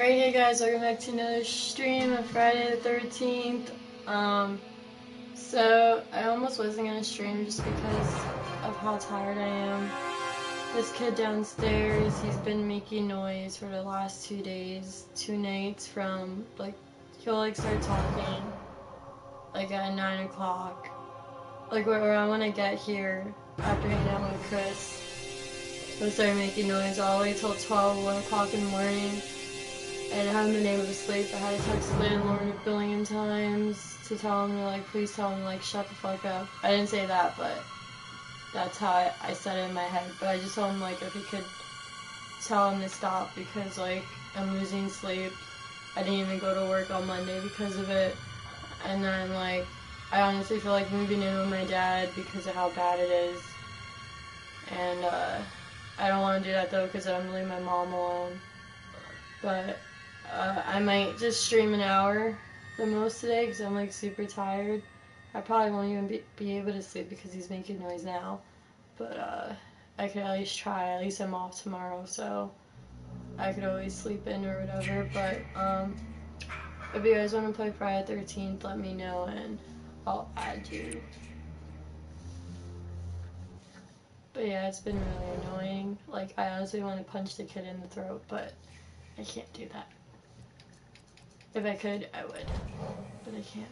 Alright, hey guys, welcome back to another stream on Friday the 13th. So I almost wasn't gonna stream just because of how tired I am. This kid downstairs, he's been making noise for the last 2 days, 2 nights from, he'll start talking, at 9 o'clock. Around when I get here, after hanging out with Chris, he'll start making noise all the way till 12, 1 o'clock in the morning. And I haven't been able to sleep. I had to text the landlord a billion times to tell him to, please tell him, shut the fuck up. I didn't say that, but that's how I said it in my head. But I just told him, if he could tell him to stop because, I'm losing sleep. I didn't even go to work on Monday because of it. And then, I honestly feel like moving in with my dad because of how bad it is. And, I don't want to do that, though, because I'm leaving my mom alone. But I might just stream an hour the most today because I'm super tired. I probably won't even be able to sleep because he's making noise now. But I could at least try. At least I'm off tomorrow, so I could always sleep in or whatever. But if you guys want to play Friday the 13th, let me know and I'll add you. But yeah, it's been really annoying. I honestly want to punch the kid in the throat, but I can't do that. If I could, I would, but I can't.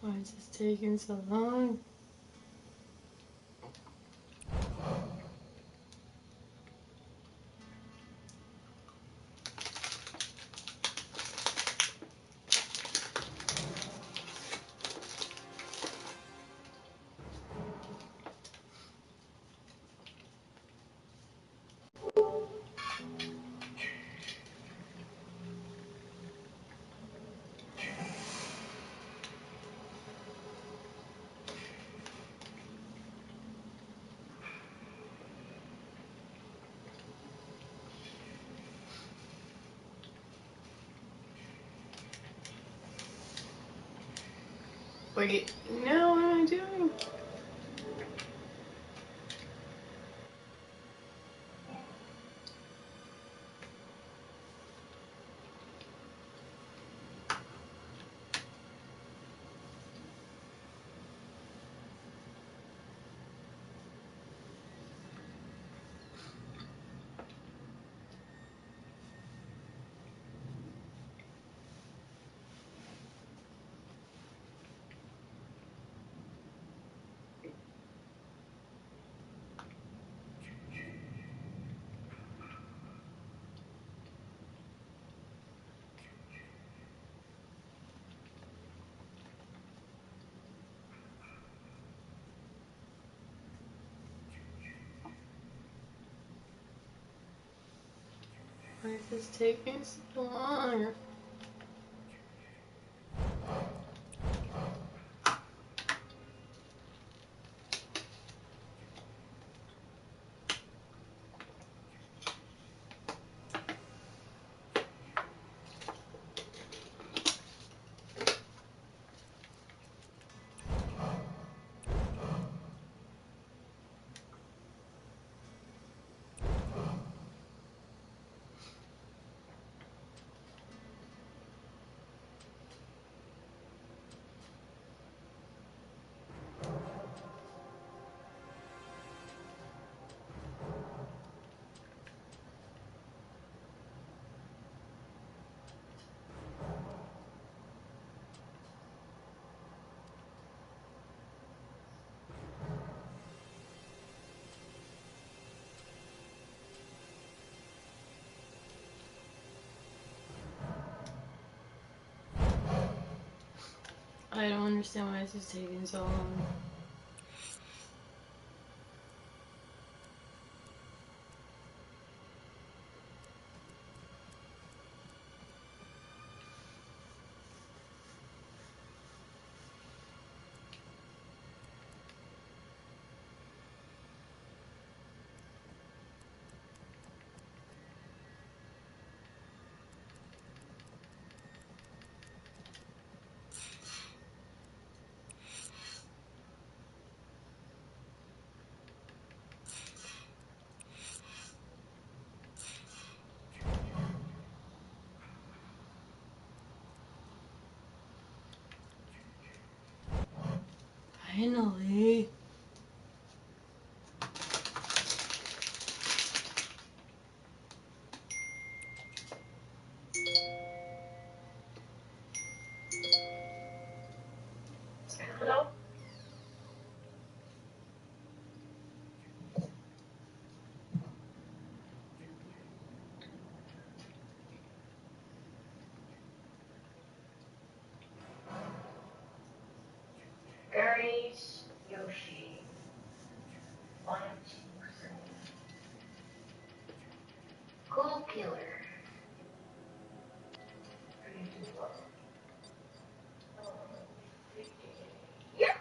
Why is this taking so long? Wait, no, what am I doing? Why is this taking so long? I don't understand why this is taking so long. Finally. Hello? Gary's Yoshi. 1, 2, 3. Cool Killer. Yeah.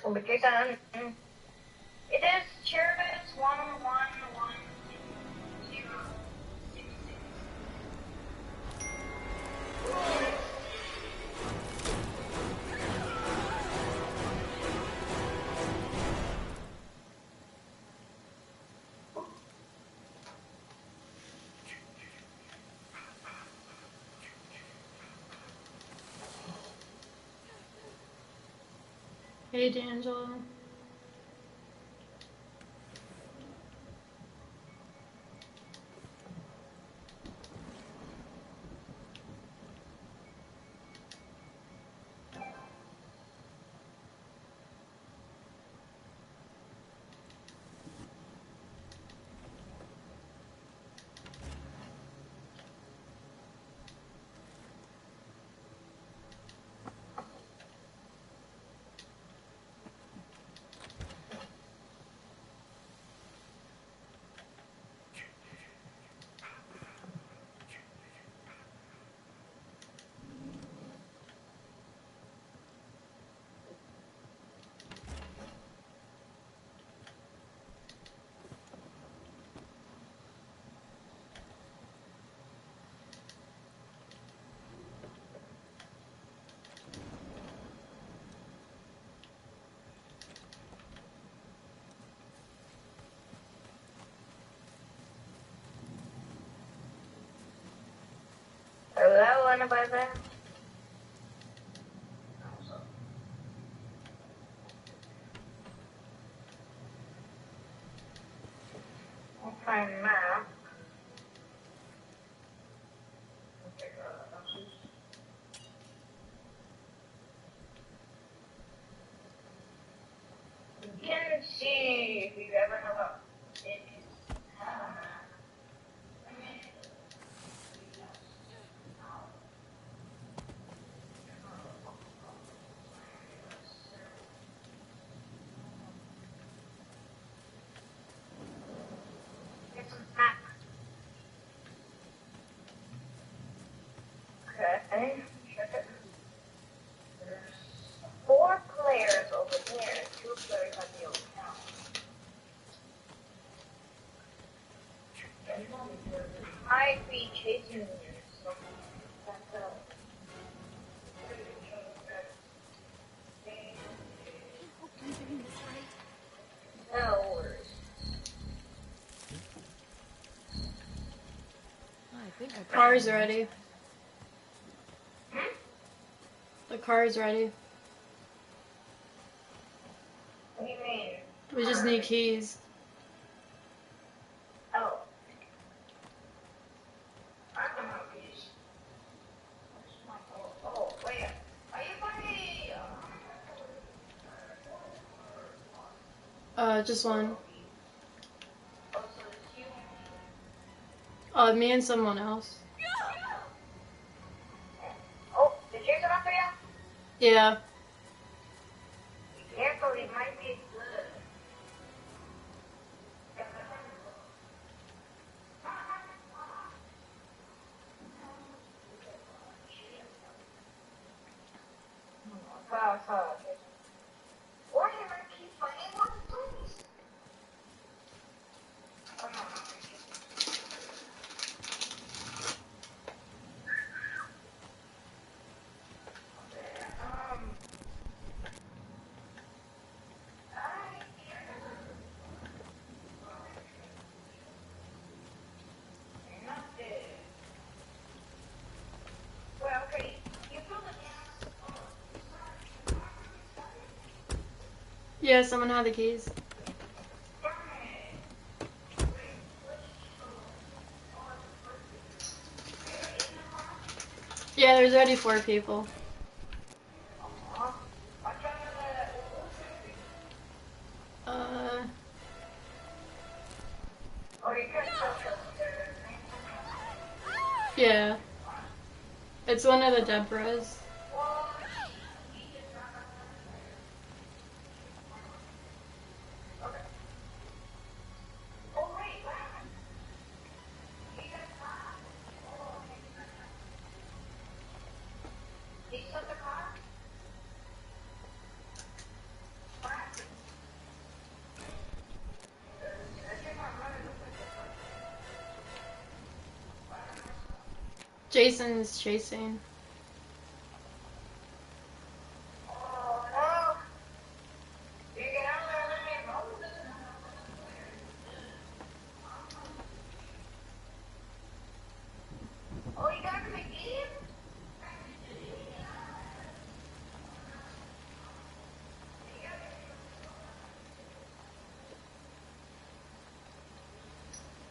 Complication. It is Chervis 111066. Hey, D'Angelo. Hello, anybody there? I'm fine. my map. You can see if you ever know how it is. It's a map. Okay, check it. There's 4 players over here, 2 players on the account. Might be chasing you. So that's no worries. Car's ready. The car's ready. What do you mean? We just need keys. Oh. I don't know these. Oh, wait. Are you funny? Just one. Oh, so it's you. Me and someone else. Oh, did you come up here? Yeah. Be careful, he might be good. Or he might keep fighting one place. Well, okay, you feel the Yeah, someone had the keys. Yeah, there's already 4 people. Uh, Oh, you can tell yeah. It's one of the Deborahs. Jason's chasing. Oh, you got the game?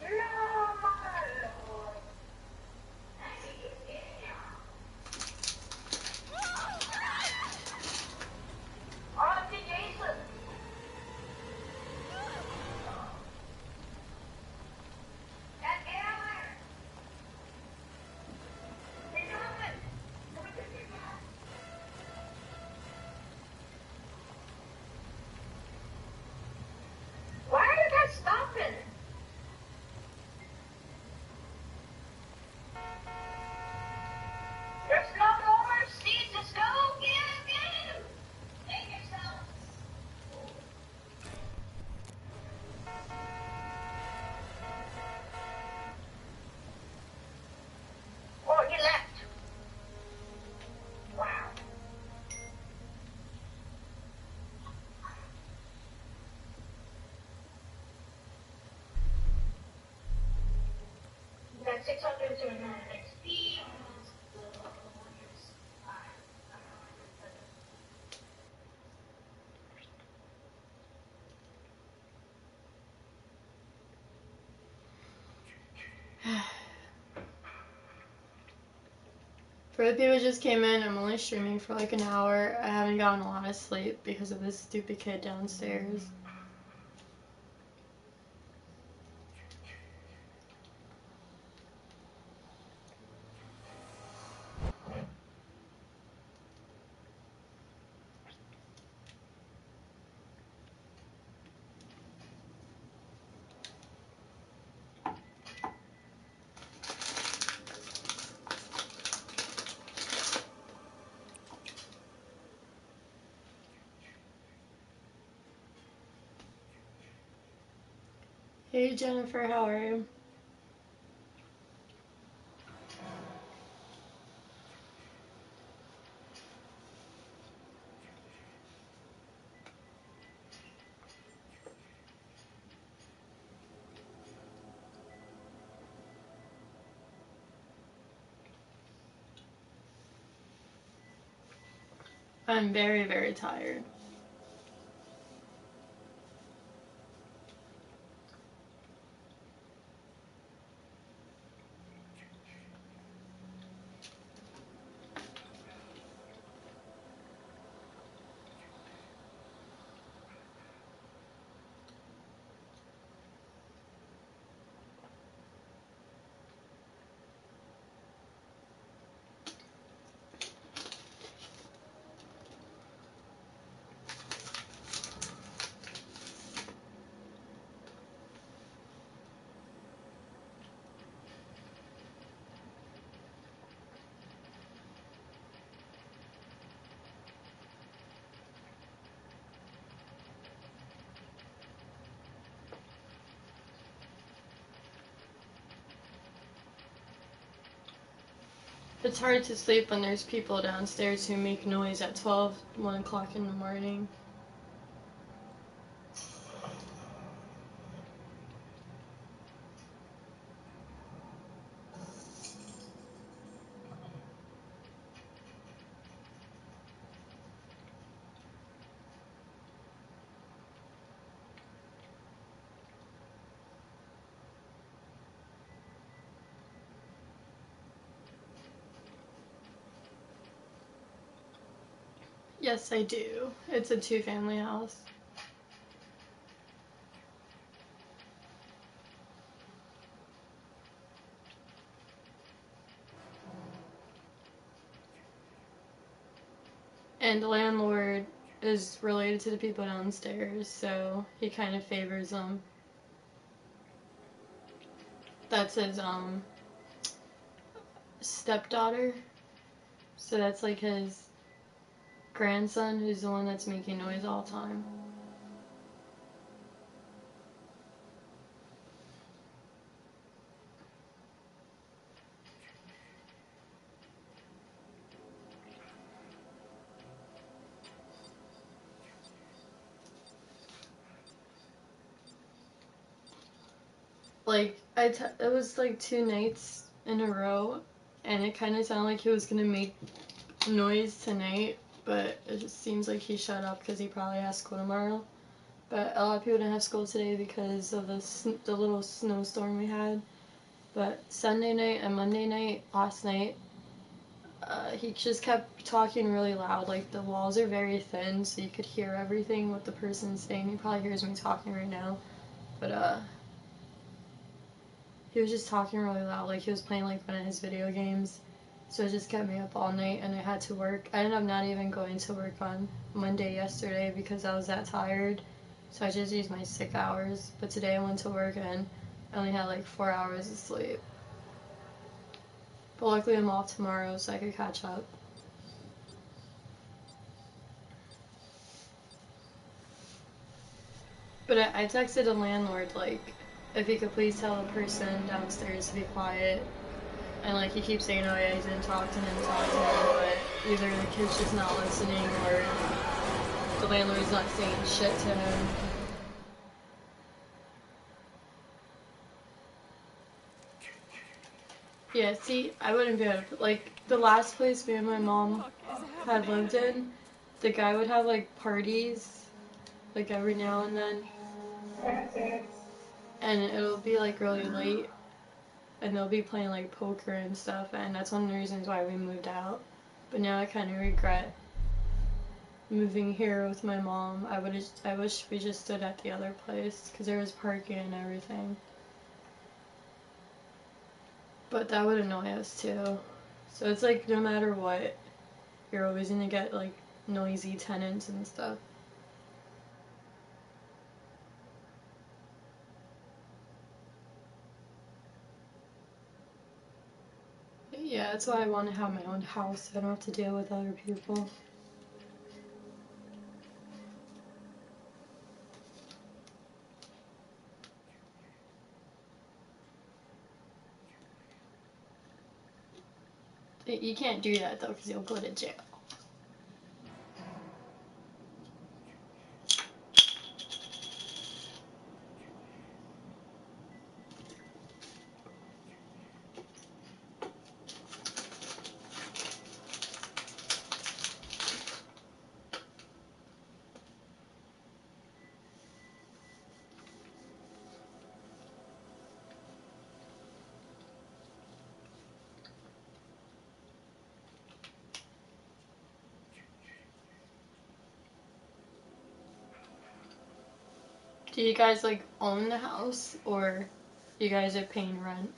No, my lord. Oh, it's Jason. Get out there. They do it. Why are they stopping? There's no more seats. Just go. Get him. Get him. Take yourself. Oh, he left. Wow. That's 679 XP. For the people who just came in, I'm only streaming for like an hour. I haven't gotten a lot of sleep because of this stupid kid downstairs. Hey Jennifer, how are you? I'm very, very tired. It's hard to sleep when there's people downstairs who make noise at 12, 1 o'clock in the morning. Yes, I do. It's a two-family house. And the landlord is related to the people downstairs, so he kind of favors them. That's his, stepdaughter. So that's like his grandson, who's the one that's making noise all the time. Like, it was like 2 nights in a row, and it kind of sounded like he was gonna make noise tonight, but it just seems like he shut up because he probably has school tomorrow. But a lot of people didn't have school today because of the little snowstorm we had. But Sunday night and Monday night, last night, he just kept talking really loud. Like, the walls are very thin, so you could hear everything what the person's saying. He probably hears me talking right now. But, he was just talking really loud. Like, he was playing, like, one of his video games. So it just kept me up all night, and I had to work. I ended up not even going to work on Monday yesterday because I was that tired. So I just used my sick hours. But today I went to work, and I only had, like, 4 hours of sleep. But luckily I'm off tomorrow, so I could catch up. But I texted the landlord, like, if he could please tell the person downstairs to be quiet. And, like, he keeps saying, oh yeah, he's gonna talk to him, but either the kid's just not listening or the landlord's not saying shit to him. Yeah, see, I wouldn't be able to, like, the last place me and my mom had lived in, the guy would have, like, parties, like, every now and then. And it'll be, like, really late. and they'll be playing like poker and stuff, and that's one of the reasons why we moved out. But now I kind of regret moving here with my mom. I wish we just stood at the other place because there was parking and everything. But that would annoy us too. So it's like no matter what, you're always gonna get like noisy tenants and stuff. Yeah, that's why I want to have my own house so I don't have to deal with other people. You can't do that though because you'll go to jail. Do you guys like own the house or you guys are paying rent?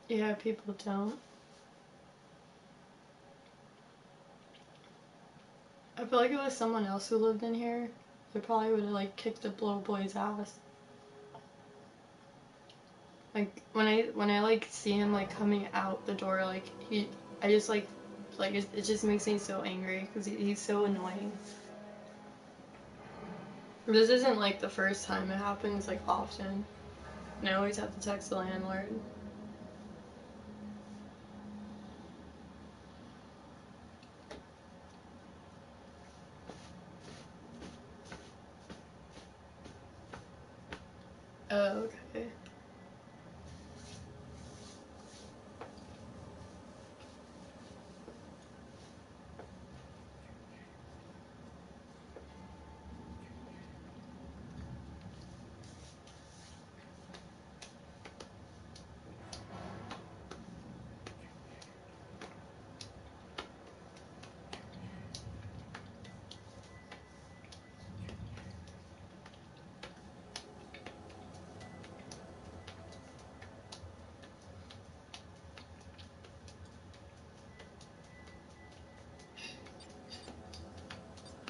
Yeah, people don't. I feel like if it was someone else who lived in here, they probably would have like kicked the blow boy's ass. Like when I like see him like coming out the door, like I just like it just makes me so angry because he's so annoying. This isn't like the first time it happens like often, and I always have to text the landlord. Oh, okay.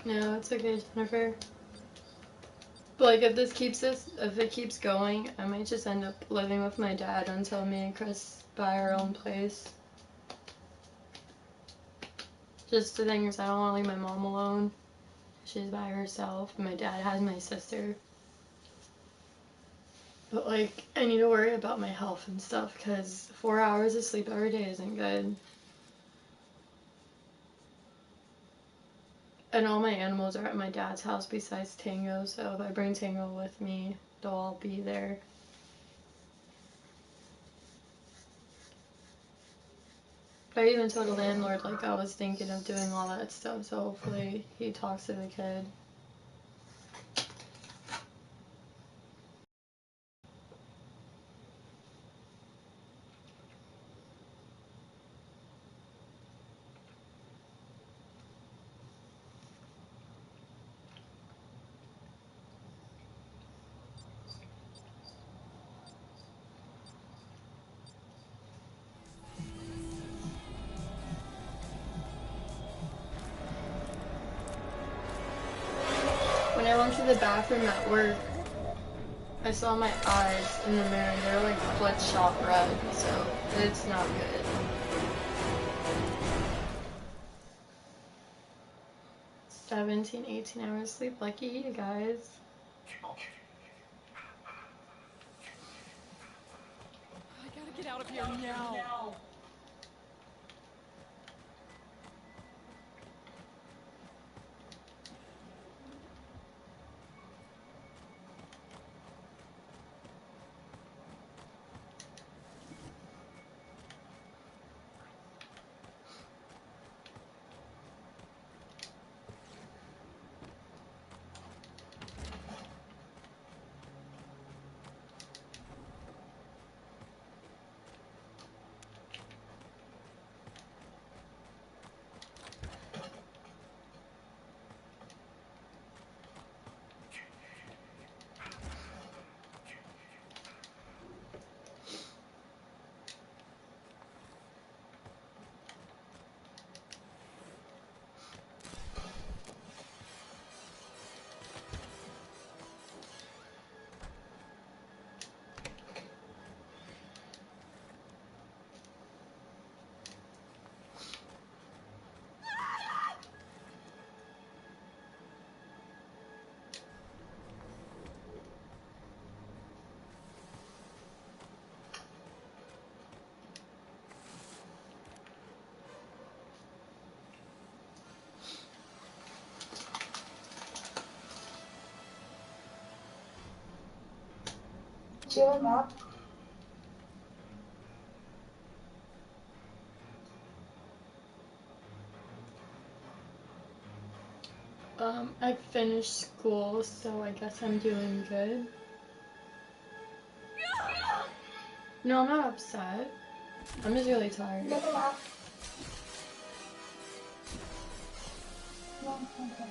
No, it's okay, Jennifer. But like if it keeps going, I might just end up living with my dad until me and Chris buy our own place. Just the thing is, I don't want to leave my mom alone. She's by herself. My dad has my sister. But like, I need to worry about my health and stuff because 4 hours of sleep every day isn't good. And all my animals are at my dad's house besides Tango, so if I bring Tango with me, they'll all be there. I even told the landlord like I was thinking of doing all that stuff, so hopefully he talks to the kid. When I went to the bathroom at work, I saw my eyes in the mirror and they're like bloodshot red, so it's not good. "17, 18 hours sleep, lucky you guys." I gotta get out of here now. Chilling up. I finished school, so I guess I'm doing good. No, I'm not upset. I'm just really tired. Look around. No, okay.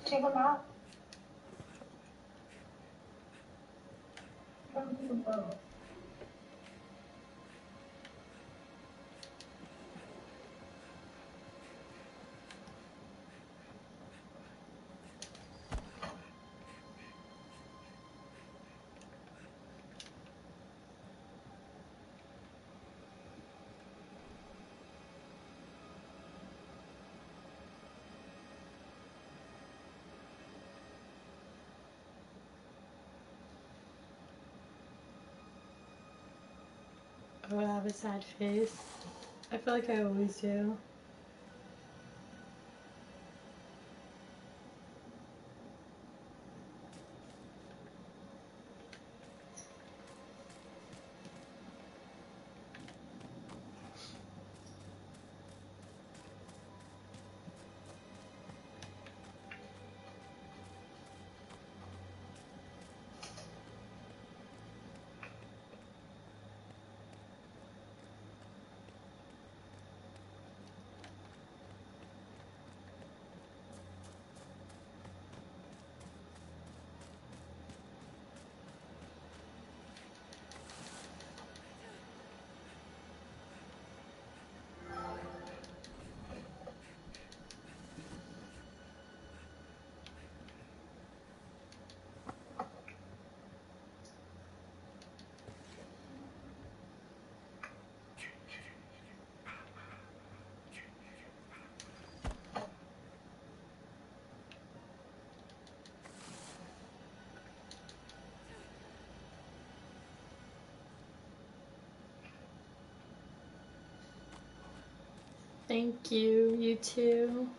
Check them out. Come to the boat. Oh, I have a sad face. I feel like I always do. Thank you, you too.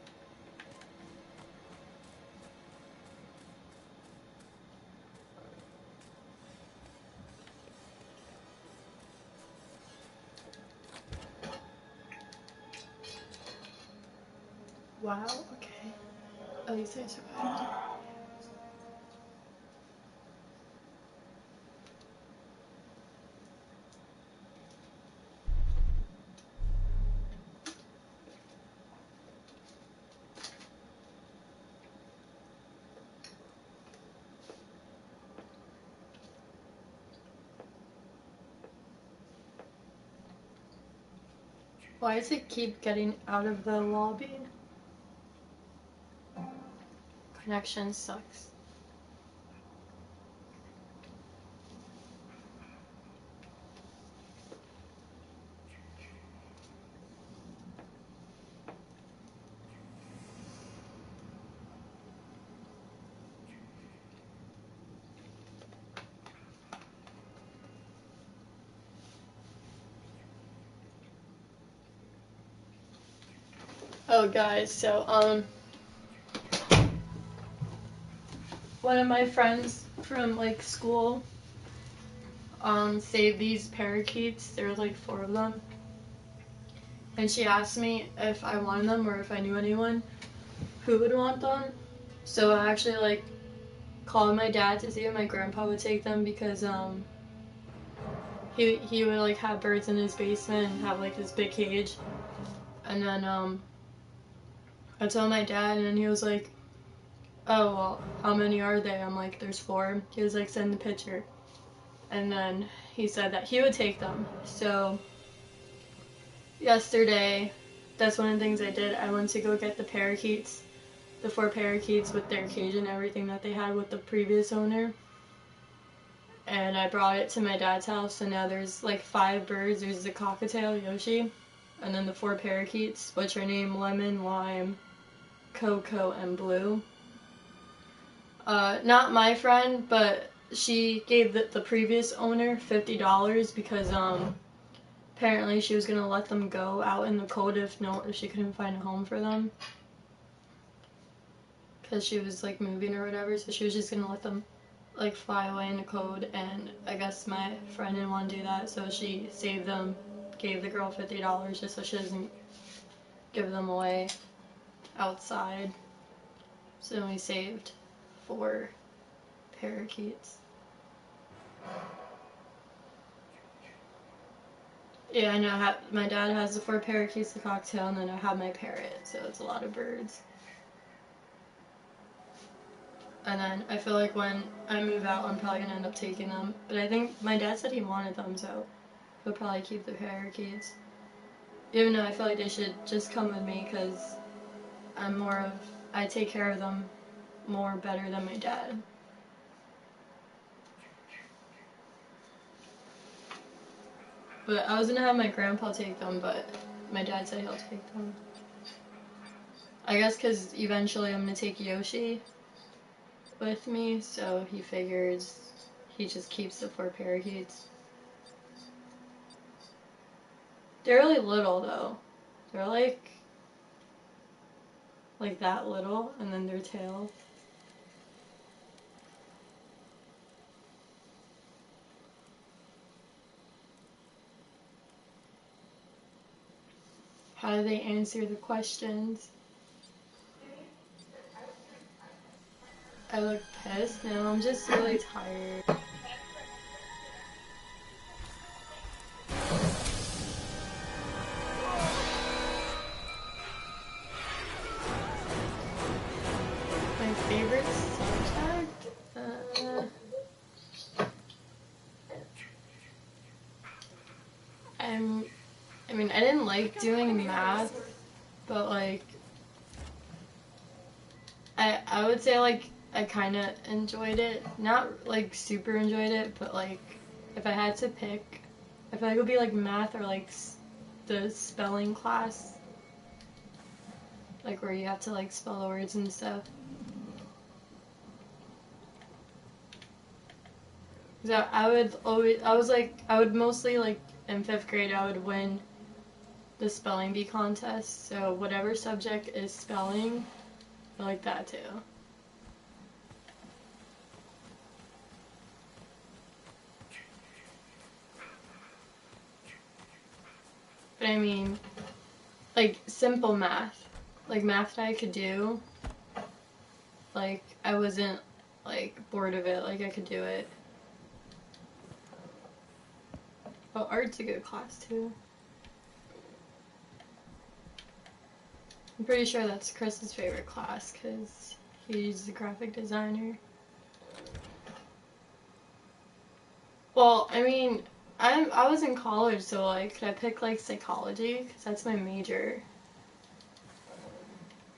Wow, okay. At least I survived. Why does it keep getting out of the lobby? Connection sucks. Oh guys, so one of my friends from like school saved these parakeets. There were like 4 of them. And she asked me if I wanted them or if I knew anyone who would want them. So I actually like called my dad to see if my grandpa would take them because he would like have birds in his basement and have like this big cage. And then I told my dad and then he was like, oh well, how many are they? I'm like, there's 4. He was like, send the picture. And then he said that he would take them. So yesterday that's one of the things I did. I went to go get the parakeets, the 4 parakeets with their cage and everything that they had with the previous owner. And I brought it to my dad's house, so now there's like 5 birds. There's the cockatiel, Yoshi, and then the 4 parakeets, which are named Lemon, Lime, Coco, and Blue. Not my friend, but she gave the previous owner $50 because apparently she was gonna let them go out in the cold if she couldn't find a home for them, because she was like moving or whatever. So she was just gonna let them like fly away in the cold, and I guess my friend didn't want to do that, so she saved them, gave the girl $50 just so she doesn't give them away outside. So then we saved 4 parakeets. Yeah, I know. My dad has the 4 parakeets, the cocktail, and then I have my parrot, so it's a lot of birds. And then I feel like when I move out, I'm probably gonna end up taking them. But I think my dad said he wanted them, so he'll probably keep the parakeets. Even though I feel like they should just come with me, because I take care of them more better than my dad. But I was gonna have my grandpa take them, but my dad said he'll take them. I guess because eventually I'm gonna take Yoshi with me, so he figures he just keeps the 4 parakeets. They're really little though. They're like that little, and then their tail. How do they answer the questions? I look pissed? No, I'm just really tired. My favorite subject? I mean, I didn't like doing math, but like, I would say like I kind of enjoyed it. Not like super enjoyed it, but like if I had to pick, I feel like it would be like math or like the spelling class, like where you have to like spell the words and stuff. So I would mostly like in 5th grade I would win the spelling bee contest. So whatever subject is spelling, I like that too. But I mean, like simple math, like math that I could do, like I wasn't like bored of it, like I could do it. Oh, art's a good class too. I'm pretty sure that's Chris's favorite class because he's a graphic designer. Well, I mean, I was in college, so like, could I pick like psychology? Because that's my major.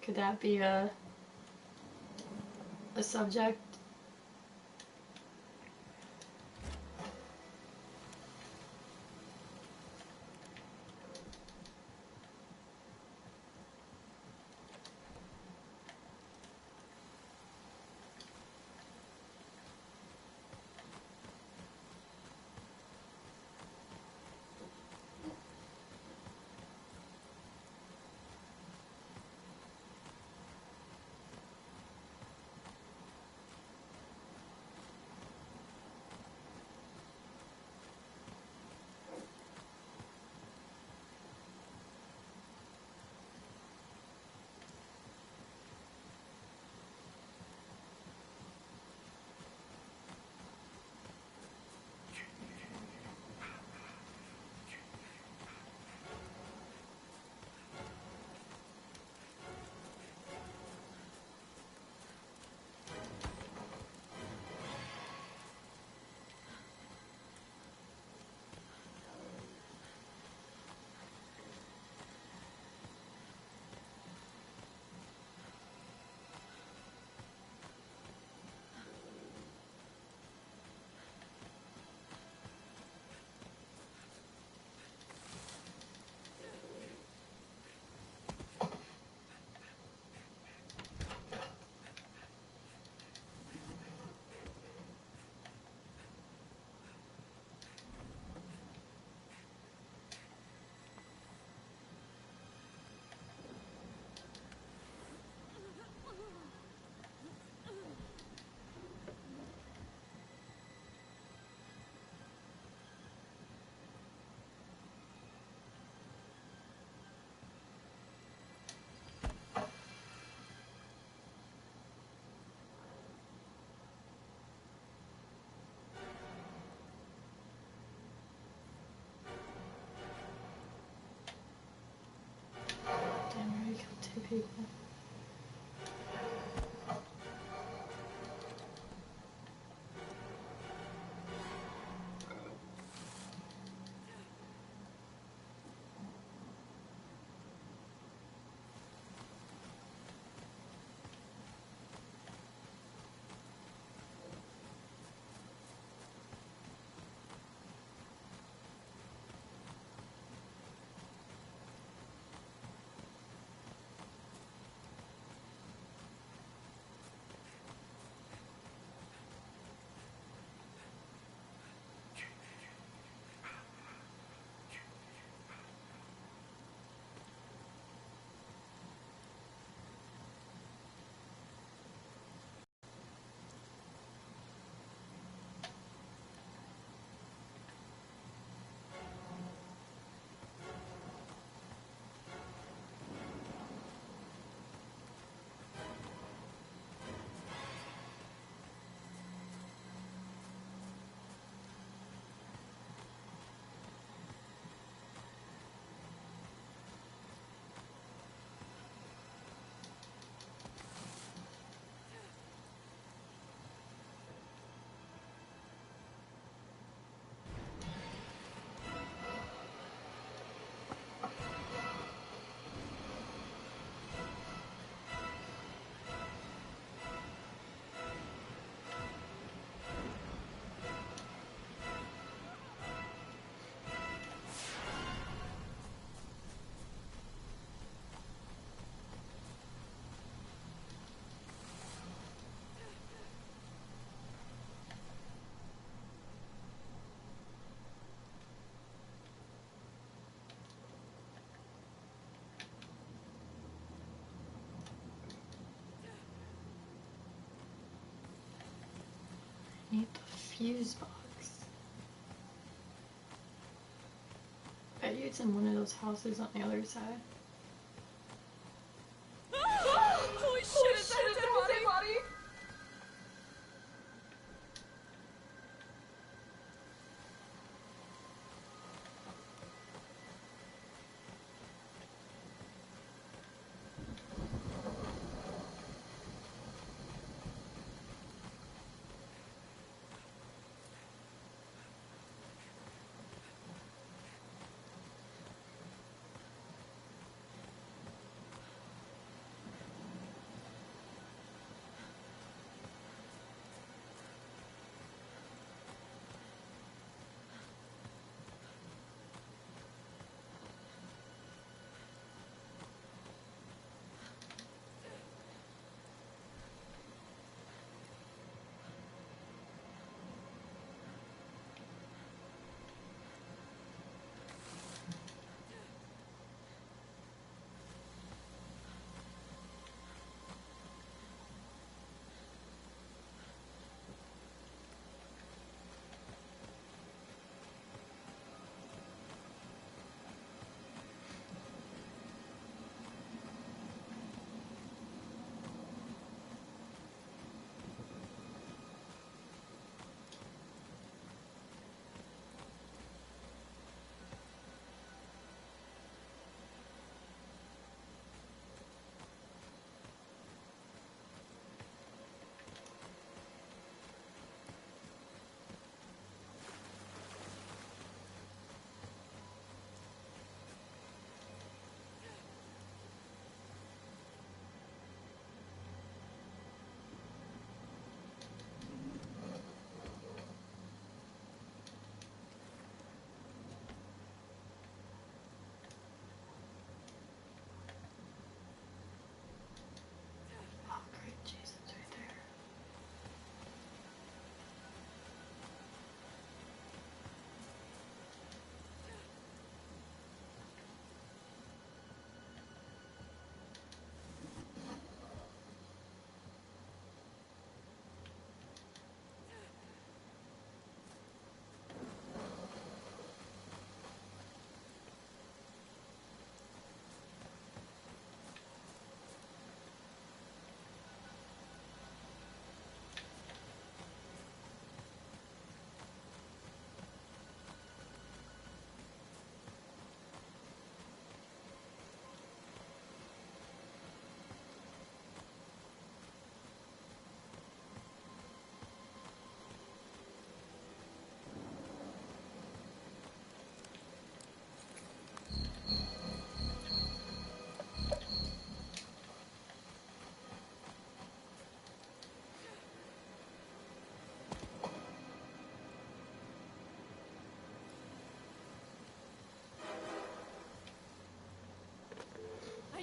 Could that be a subject? two people. Need the fuse box. Bet you it's in one of those houses on the other side. Holy shit, is that a dead body?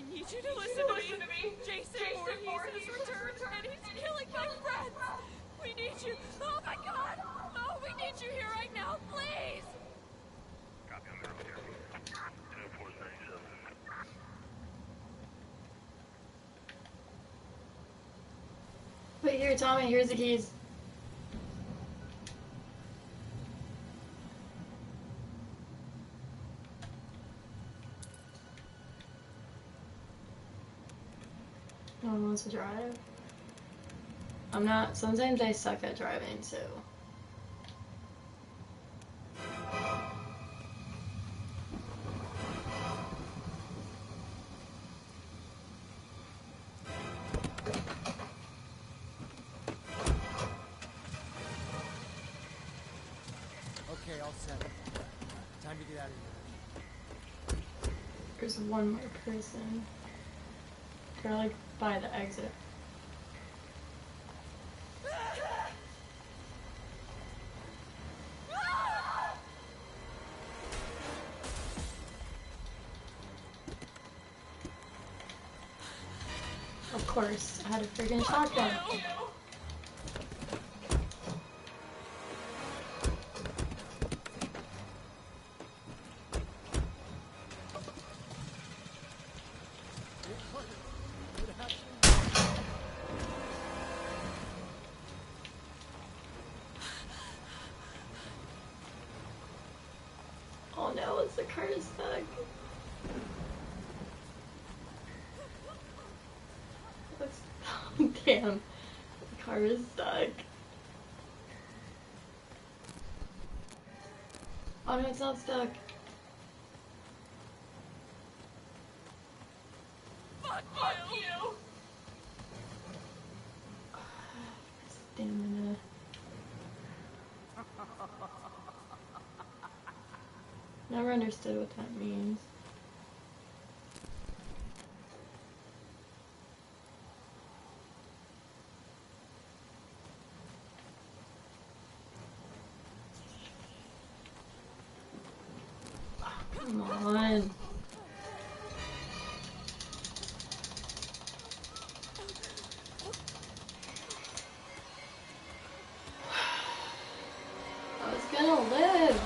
need you to listen to me. Jason Voorhees has returned, and he's killing my friends. We need you. Oh my God! Oh, we need you here right now, please. Copy, I'm out here. 2437. Wait here, Tommy. Here's the keys. No one wants to drive. I'm not. Sometimes I suck at driving, so. Okay, all set. Time to get out of here. There's one more person. They're like by the exit. Of course, I had a freaking shotgun. Oh no, it's the car is stuck. Oh, damn. The car is stuck. Oh no, it's not stuck. Fuck you. Stamina. Never understood what that means. Come on. I was gonna live.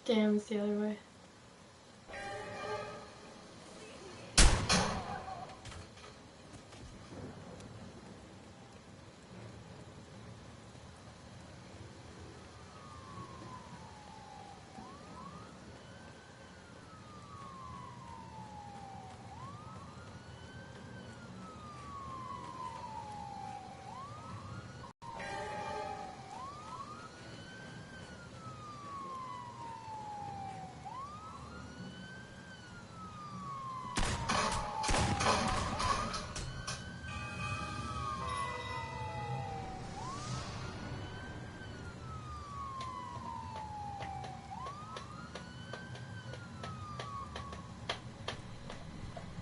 Damn, it's the other way.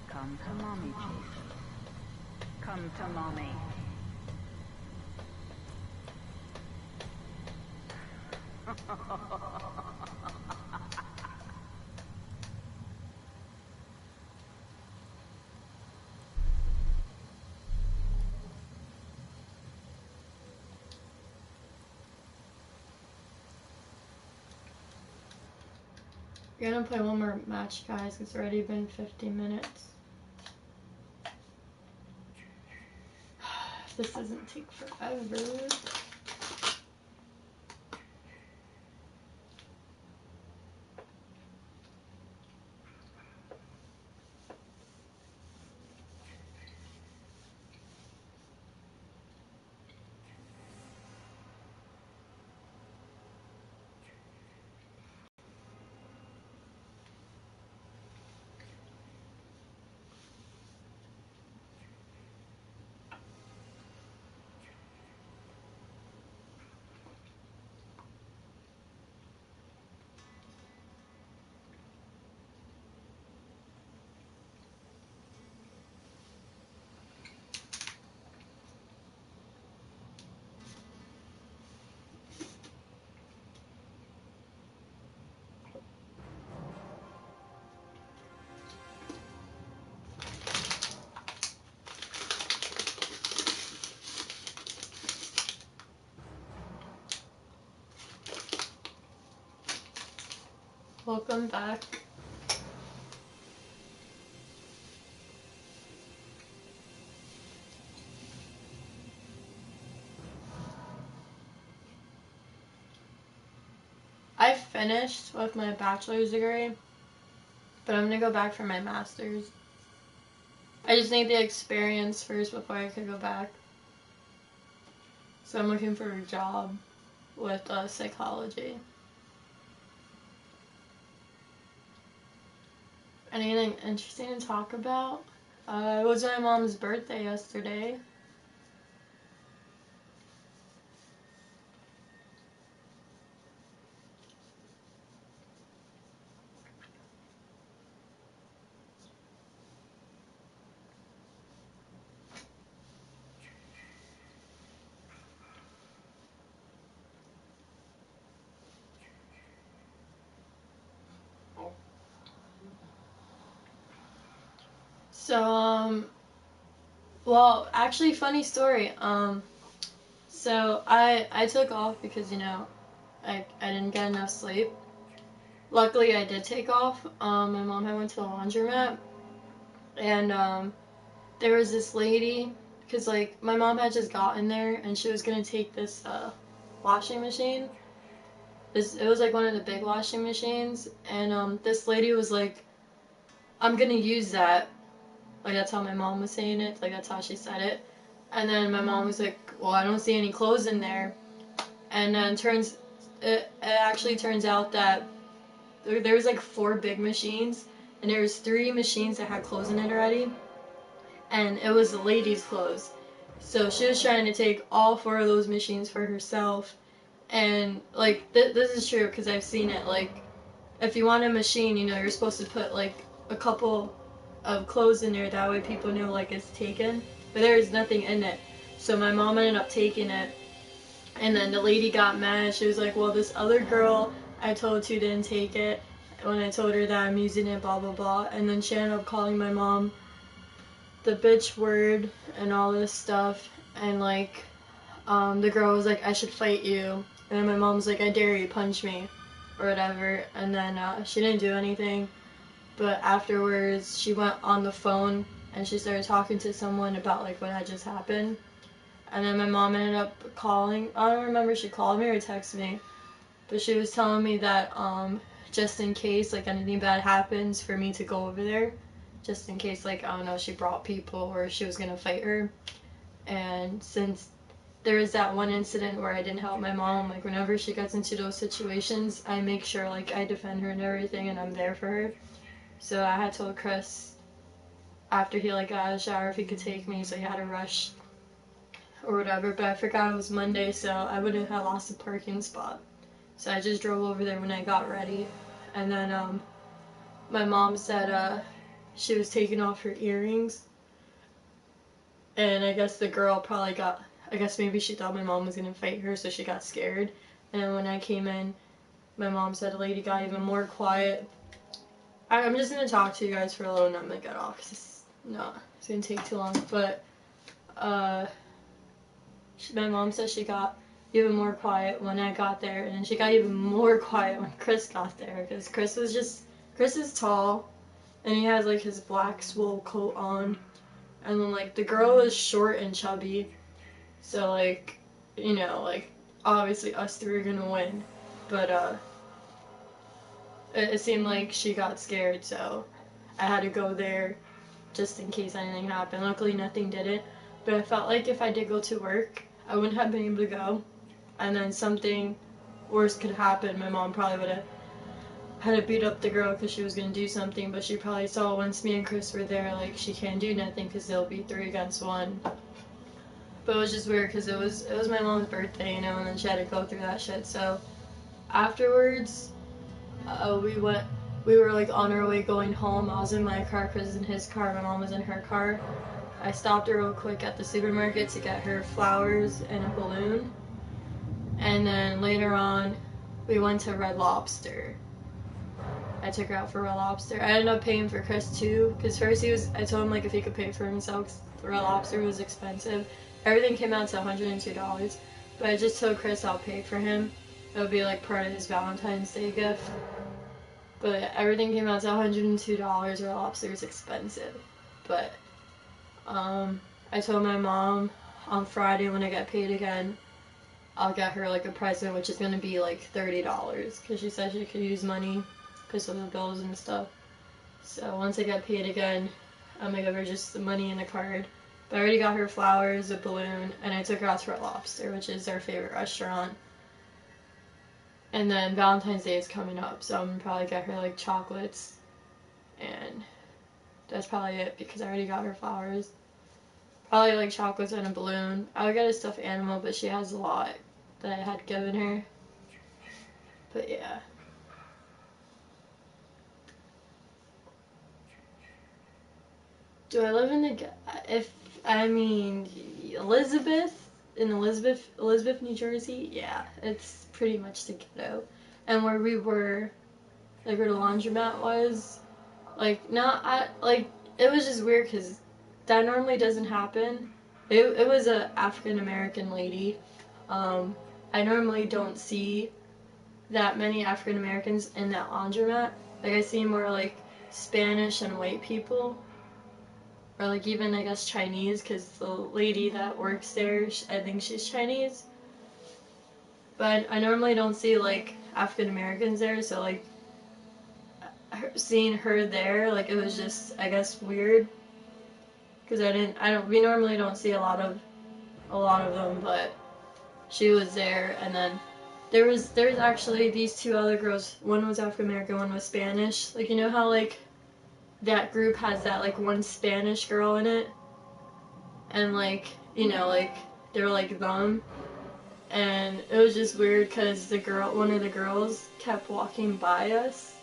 Come to mommy, Jason. Come to mommy. We're gonna play one more match, guys. It's already been 50 minutes. This doesn't take forever. Welcome back. I finished with my bachelor's degree, but I'm gonna go back for my master's. I just need the experience first before I could go back. So I'm looking for a job with psychology. Anything interesting to talk about? It was my mom's birthday yesterday. So, well, actually, funny story. So I took off because, you know, I didn't get enough sleep. Luckily, I did take off. My mom had went to the laundromat, and there was this lady, because, like, my mom had just gotten there, and she was gonna take this washing machine. It was like one of the big washing machines, and this lady was like, "I'm gonna use that." Like, that's how my mom was saying it. Like, that's how she said it. And then my mom was like, "Well, I don't see any clothes in there." And then it actually turns out that there was like 4 big machines, and there was 3 machines that had clothes in it already, and it was the lady's clothes. So she was trying to take all 4 of those machines for herself. And like this is true because I've seen it. Like, if you want a machine, you know, you're supposed to put like a couple of clothes in there, that way people know like it's taken, but there is nothing in it. So my mom ended up taking it, and then the lady got mad. She was like, "Well, this other girl I told you didn't take it when I told her that I'm using it, blah blah blah." And then she ended up calling my mom the bitch word and all this stuff, and like the girl was like, "I should fight you," and then my mom was like, "I dare you, punch me." or whatever, and then she didn't do anything. But afterwards, she went on the phone and she started talking to someone about like what had just happened. And then my mom ended up calling. I don't remember if she called me or texted me, but she was telling me that just in case like anything bad happens, for me to go over there, just in case like I don't know, she brought people or she was gonna fight her. And since there was that one incident where I didn't help my mom, like whenever she gets into those situations, I make sure like I defend her and everything, and I'm there for her. So I had told Chris after he like got out of the shower if he could take me, so he had to rush or whatever. But I forgot it was Monday, so I wouldn't have lost a parking spot. So I just drove over there when I got ready, and then my mom said she was taking off her earrings, and I guess the girl probably got. I guess maybe she thought my mom was gonna fight her, so she got scared. And when I came in, my mom said the lady got even more quiet. I'm just gonna talk to you guys for a little, and I'm gonna get off because it's gonna take too long. But my mom said she got even more quiet when I got there, and then she got even more quiet when Chris got there, because Chris is tall, and he has like his black swole coat on, and then like the girl is short and chubby, so like, you know, like obviously us three are gonna win, but it seemed like she got scared, so I had to go there just in case anything happened. Luckily nothing did it, but I felt like if I did go to work, I wouldn't have been able to go, and then something worse could happen. My mom probably would have had to beat up the girl because she was going to do something, but she probably saw once me and Chris were there, like, she can't do nothing because they'll be 3 against 1. But it was just weird because it was my mom's birthday, you know, and then she had to go through that shit. So afterwards, we were like on our way going home. I was in my car, Chris was in his car, my mom was in her car. I stopped her real quick at the supermarket to get her flowers and a balloon. And then later on, we went to Red Lobster. I took her out for Red Lobster. I ended up paying for Chris too, because first I told him like if he could pay for himself, 'cause Red Lobster was expensive. Everything came out to $102, but I just told Chris I'll pay for him. It would be like part of his Valentine's Day gift. But everything came out to $102. Red Lobster is expensive. But I told my mom on Friday when I get paid again, I'll get her like a present, which is gonna be like $30, because she said she could use money because of the bills and stuff. So once I get paid again, I'm gonna give her just the money and a card. But I already got her flowers, a balloon, and I took her out to Red Lobster, which is our favorite restaurant. And then Valentine's Day is coming up, so I'm gonna probably get her like chocolates, and that's probably it because I already got her flowers. Probably like chocolates and a balloon. I would get a stuffed animal, but she has a lot that I had given her. But yeah. Do I live in the Elizabeth, New Jersey? Yeah, it's pretty much the ghetto. And where we were, like where the laundromat was, like it was just weird because that normally doesn't happen. It was a African American lady. I normally don't see that many African Americans in that laundromat. Like I see more like Spanish and white people. Or like even I guess Chinese, because the lady that works there, I think she's Chinese. But I normally don't see like African Americans there, so like seeing her there, like it was just I guess weird, because we normally don't see a lot of them, but she was there, and then there's actually these 2 other girls. One was African American, one was Spanish. Like you know how like that group has that like one Spanish girl in it, and like you know like they're like them, and it was just weird because one of the girls kept walking by us,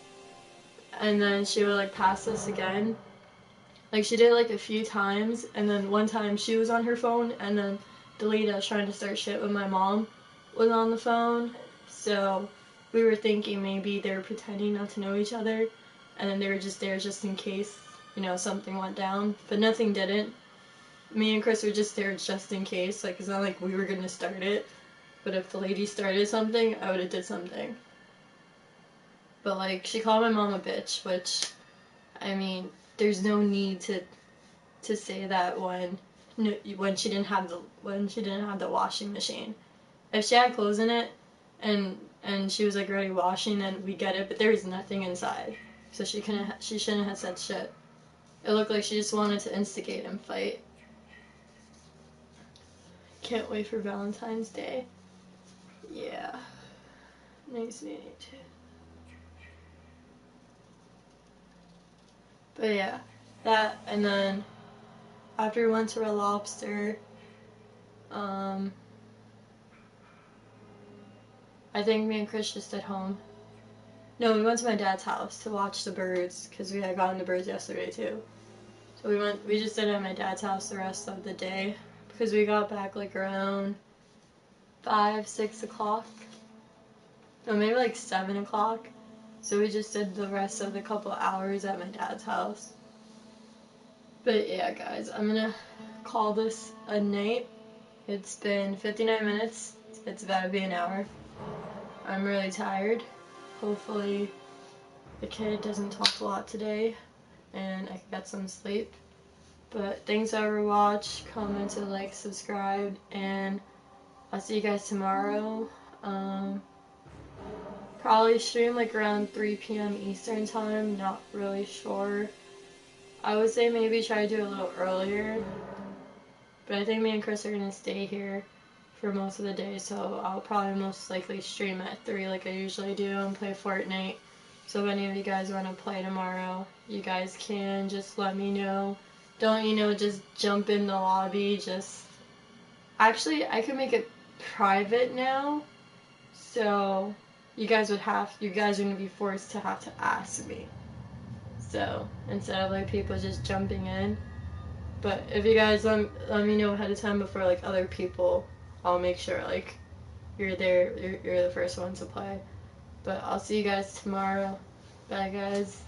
and then she would like pass us again. Like she did like a few times, and then one time she was on her phone, and then the lady that was trying to start shit with my mom was on the phone. So we were thinking maybe they were pretending not to know each other, and then they were just there just in case, you know, something went down. But nothing didn't. Me and Chris were just there just in case. Like, it's not like we were gonna start it. But if the lady started something, I would have did something. But like, she called my mom a bitch, which, I mean, there's no need to say that when she didn't have the washing machine. If she had clothes in it and she was like already washing, then we get it. But there was nothing inside, so she shouldn't have said shit. It looked like she just wanted to instigate and fight. Can't wait for Valentine's Day. Yeah. Nice meeting you too. But yeah, that, and then after we went to Red Lobster, I think me and Chris just at home. No, we went to my dad's house to watch the birds, because we had gotten the birds yesterday too. So we just stayed at my dad's house the rest of the day, because we got back like around 5, 6 o'clock. No, maybe like 7 o'clock. So we just did the rest of the couple hours at my dad's house. But yeah, guys, I'm gonna call this a night. It's been 59 minutes. It's about to be an hour. I'm really tired. Hopefully the kid doesn't talk a lot today and I can get some sleep. But thanks for watching, commented, like, subscribed, and I'll see you guys tomorrow. Probably stream like around 3 p.m. Eastern time, not really sure. I would say maybe try to do a little earlier, but I think me and Chris are going to stay here for most of the day, so I'll probably most likely stream at 3 like I usually do and play Fortnite. So if any of you guys want to play tomorrow, you guys can. Just let me know. Don't, just jump in the lobby. Actually, I can make it private now, so you guys are going to be forced to have to ask me. So, instead of like people just jumping in. But if you guys let me know ahead of time before like other people, I'll make sure like you're there, you're the first one to play. But I'll see you guys tomorrow. Bye guys.